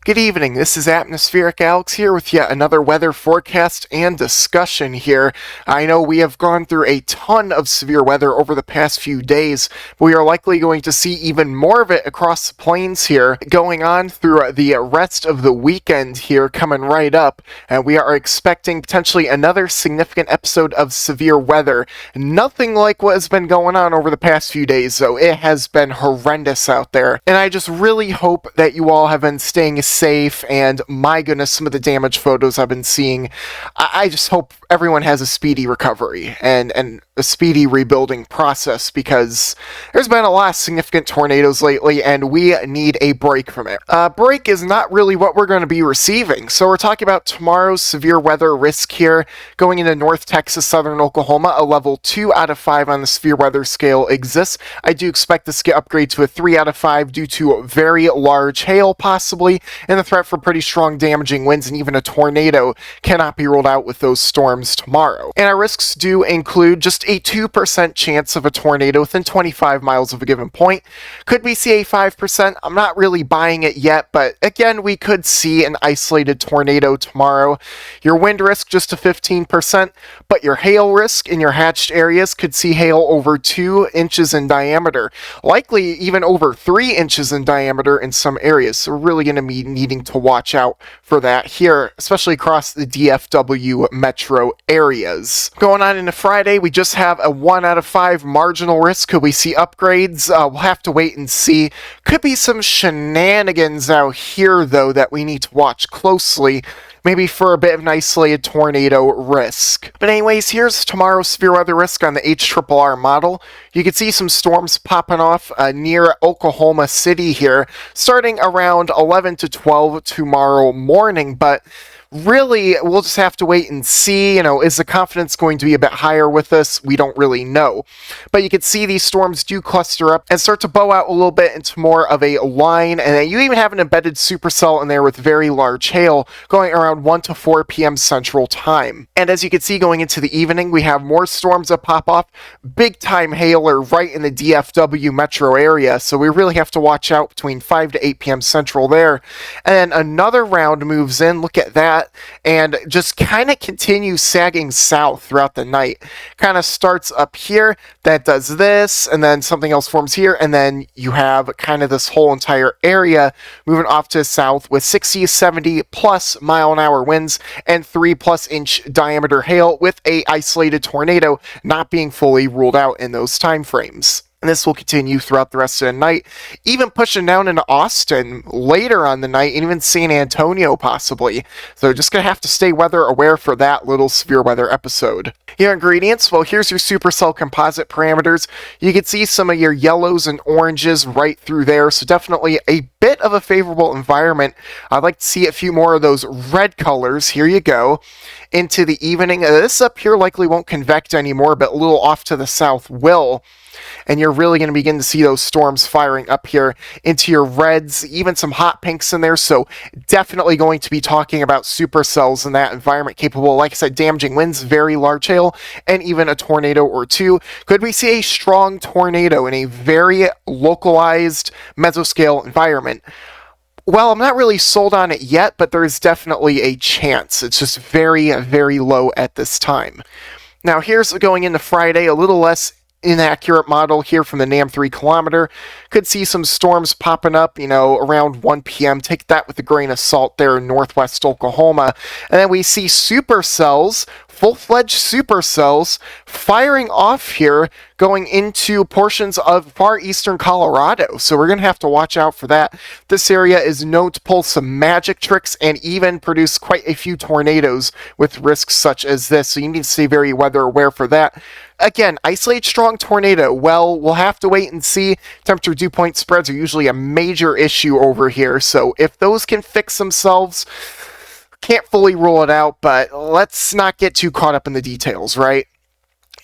Good evening, this is Atmospheric Alex here with yet another weather forecast and discussion here. I know we have gone through a ton of severe weather over the past few days, but we are likely going to see even more of it across the plains here going on through the rest of the weekend here coming right up, and we are expecting potentially another significant episode of severe weather. Nothing like what has been going on over the past few days, though. It has been horrendous out there, and I just really hope that you all have been staying safe, and my goodness, some of the damage photos I've been seeing, I just hope everyone has a speedy recovery and a speedy rebuilding process, because there's been a lot of significant tornadoes lately and we need a break from it. Break is not really what we're going to be receiving, so we're talking about tomorrow's severe weather risk here going into North Texas, southern Oklahoma. A level 2 out of 5 on the severe weather scale exists. I do expect this to get upgraded to a 3 out of 5 due to very large hail possibly, and the threat for pretty strong damaging winds, and even a tornado cannot be ruled out with those storms tomorrow. And our risks do include just a 2% chance of a tornado within 25 miles of a given point. Could we see a 5%? I'm not really buying it yet, but again, we could see an isolated tornado tomorrow. Your wind risk just to 15%, but your hail risk in your hatched areas could see hail over 2 inches in diameter, likely even over 3 inches in diameter in some areas. So we're really going to be needing to watch out for that here, especially across the DFW metro areas. Going on into Friday, we just have a 1 out of 5 marginal risk. Could we see upgrades? We'll have to wait and see. Could be some shenanigans out here, though, that we need to watch closely, maybe for a bit of an isolated tornado risk. But anyways, here's tomorrow's severe weather risk on the HRRR model. You can see some storms popping off near Oklahoma City here, starting around 11 to 12 tomorrow morning, but really, we'll just have to wait and see. Is the confidence going to be a bit higher with this? We don't really know. But you can see these storms do cluster up and start to bow out a little bit into more of a line, and then you even have an embedded supercell in there with very large hail going around 1 to 4 p.m. Central Time. And as you can see, going into the evening, we have more storms that pop off. Big time hailer right in the DFW metro area, so we really have to watch out between 5 to 8 p.m. Central there. And then another round moves in. Look at that. And just kind of continues sagging south throughout the night. Kind of starts up here, that does this, and then something else forms here, and then you have kind of this whole entire area moving off to the south with 60 to 70 plus mile an hour winds and 3+ inch diameter hail, with a isolated tornado not being fully ruled out in those time frames. And this will continue throughout the rest of the night, even pushing down into Austin later on the night, and even San Antonio possibly. So just going to have to stay weather aware for that little severe weather episode. Your ingredients, well, here's your supercell composite parameters. You can see some of your yellows and oranges right through there, so definitely a bit of a favorable environment. I'd like to see a few more of those red colors. Here you go. Into the evening, this up here likely won't convect anymore, but a little off to the south will. And you're really going to begin to see those storms firing up here into your reds, even some hot pinks in there, so definitely going to be talking about supercells in that environment capable, like I said, damaging winds, very large hail, and even a tornado or two. Could we see a strong tornado in a very localized mesoscale environment? Well, I'm not really sold on it yet, but there's definitely a chance. It's just very, very low at this time. Now, here's going into Friday, a little less inaccurate model here from the NAM 3 kilometer. Could see some storms popping up, around 1 p.m. Take that with a grain of salt there in northwest Oklahoma. And then we see supercells, full-fledged supercells, firing off here, going into portions of far eastern Colorado. So we're going to have to watch out for that. This area is known to pull some magic tricks and even produce quite a few tornadoes with risks such as this. So you need to stay very weather aware for that. Again, isolate strong tornado. Well, we'll have to wait and see. Temperature dew point spreads are usually a major issue over here. So if those can fix themselves, can't fully rule it out, but let's not get too caught up in the details, right?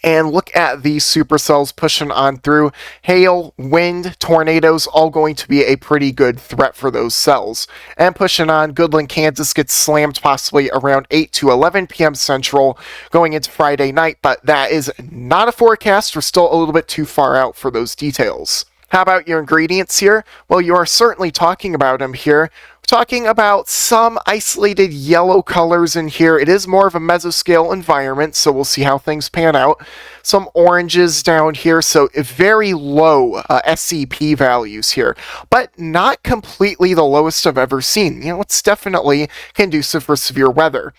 And look at these supercells pushing on through. Hail, wind, tornadoes, all going to be a pretty good threat for those cells. And pushing on, Goodland, Kansas gets slammed possibly around 8 to 11 p.m. Central going into Friday night, but that is not a forecast. We're still a little bit too far out for those details. How about your ingredients here? Well, you are certainly talking about them here. Talking about some isolated yellow colors in here. It is more of a mesoscale environment, so we'll see how things pan out. Some oranges down here, so very low SCP values here, but not completely the lowest I've ever seen. It's definitely conducive for severe weather.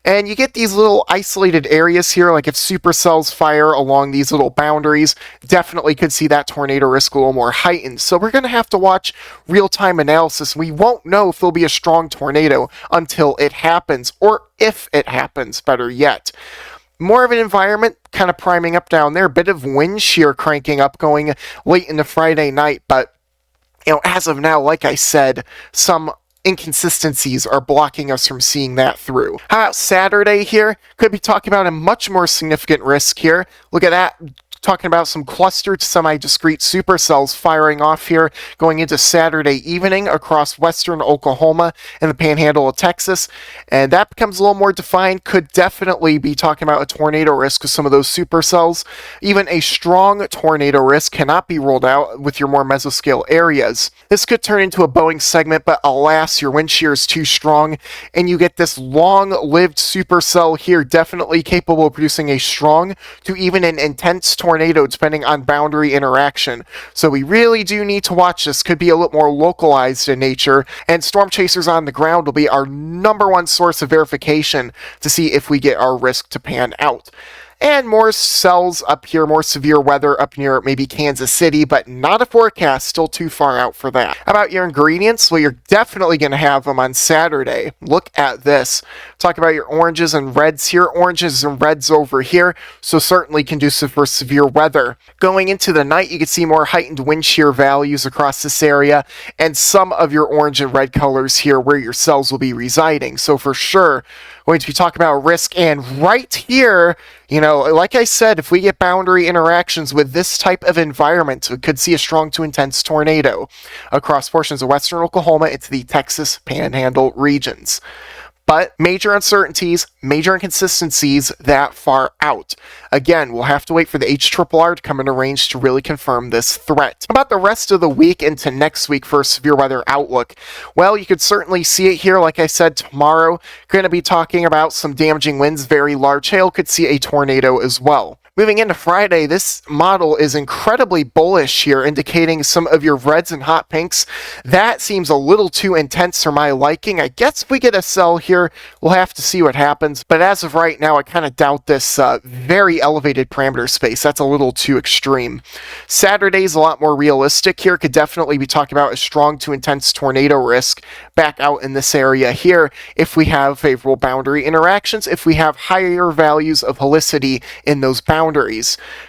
And you get these little isolated areas here, like if supercells fire along these little boundaries, definitely could see that tornado risk a little more heightened. So we're going to have to watch real-time analysis. We won't know if there'll be a strong tornado until it happens, or if it happens, better yet. More of an environment kind of priming up down there, a bit of wind shear cranking up going late into Friday night, but as of now, like I said, some inconsistencies are blocking us from seeing that through. How about Saturday here? Could be talking about a much more significant risk here. Look at that. Talking about some clustered semi-discrete supercells firing off here going into Saturday evening across western Oklahoma and the panhandle of Texas. And that becomes a little more defined. Could definitely be talking about a tornado risk with some of those supercells. Even a strong tornado risk cannot be ruled out with your more mesoscale areas. This could turn into a Boeing segment, but alas, your wind shear is too strong, and you get this long-lived supercell here, definitely capable of producing a strong to even an intense tornado depending on boundary interaction. So we really do need to watch this. Could be a little more localized in nature, and storm chasers on the ground will be our number one source of verification to see if we get our risk to pan out. And more cells up here, more severe weather up near maybe Kansas City, but not a forecast, still too far out for that. How about your ingredients? Well, you're definitely going to have them on Saturday. Look at this. Talk about your oranges and reds here, oranges and reds over here, so certainly conducive for severe weather. Going into the night, you can see more heightened wind shear values across this area, and some of your orange and red colors here where your cells will be residing. So for sure, going to be talking about risk, and right here, like I said, if we get boundary interactions with this type of environment, we could see a strong to intense tornado across portions of western Oklahoma into the Texas Panhandle regions. But major uncertainties, major inconsistencies that far out. Again, we'll have to wait for the HRRR to come into range to really confirm this threat. About the rest of the week into next week for a severe weather outlook, well, you could certainly see it here. Like I said, tomorrow, going to be talking about some damaging winds, very large hail, could see a tornado as well. Moving into Friday, this model is incredibly bullish here, indicating some of your reds and hot pinks. That seems a little too intense for my liking. I guess if we get a cell here, we'll have to see what happens. But as of right now, I kind of doubt this very elevated parameter space. That's a little too extreme. Saturday's a lot more realistic here. Could definitely be talking about a strong to intense tornado risk back out in this area here if we have favorable boundary interactions, if we have higher values of helicity in those boundaries.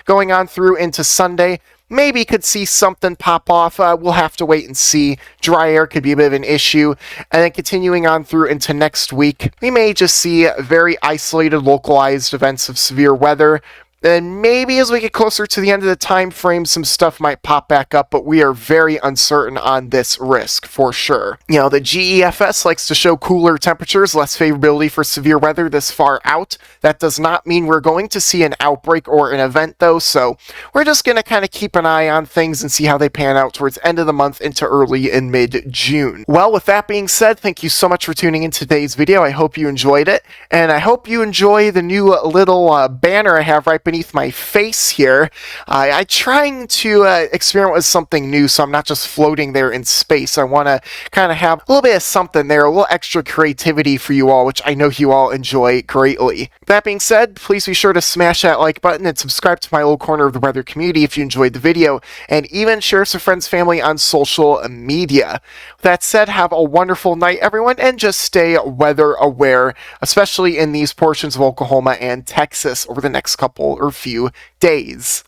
Going on through into Sunday, maybe could see something pop off. We'll have to wait and see. Dry air could be a bit of an issue. And then continuing on through into next week, we may just see very isolated, localized events of severe weather. And maybe as we get closer to the end of the time frame, some stuff might pop back up, but we are very uncertain on this risk for sure. The GEFS likes to show cooler temperatures, less favorability for severe weather this far out. That does not mean we're going to see an outbreak or an event though, so we're just going to kind of keep an eye on things and see how they pan out towards end of the month into early and mid-June. Well, with that being said, thank you so much for tuning in today's video. I hope you enjoyed it, and I hope you enjoy the new little banner I have right beneath my face here. I'm trying to experiment with something new, so I'm not just floating there in space. I want to kind of have a little bit of something there, a little extra creativity for you all, which I know you all enjoy greatly. That being said, please be sure to smash that like button and subscribe to my little corner of the weather community if you enjoyed the video, and even share us with friends, family on social media. With that said, have a wonderful night, everyone, and just stay weather aware, especially in these portions of Oklahoma and Texas over the next couple or few days.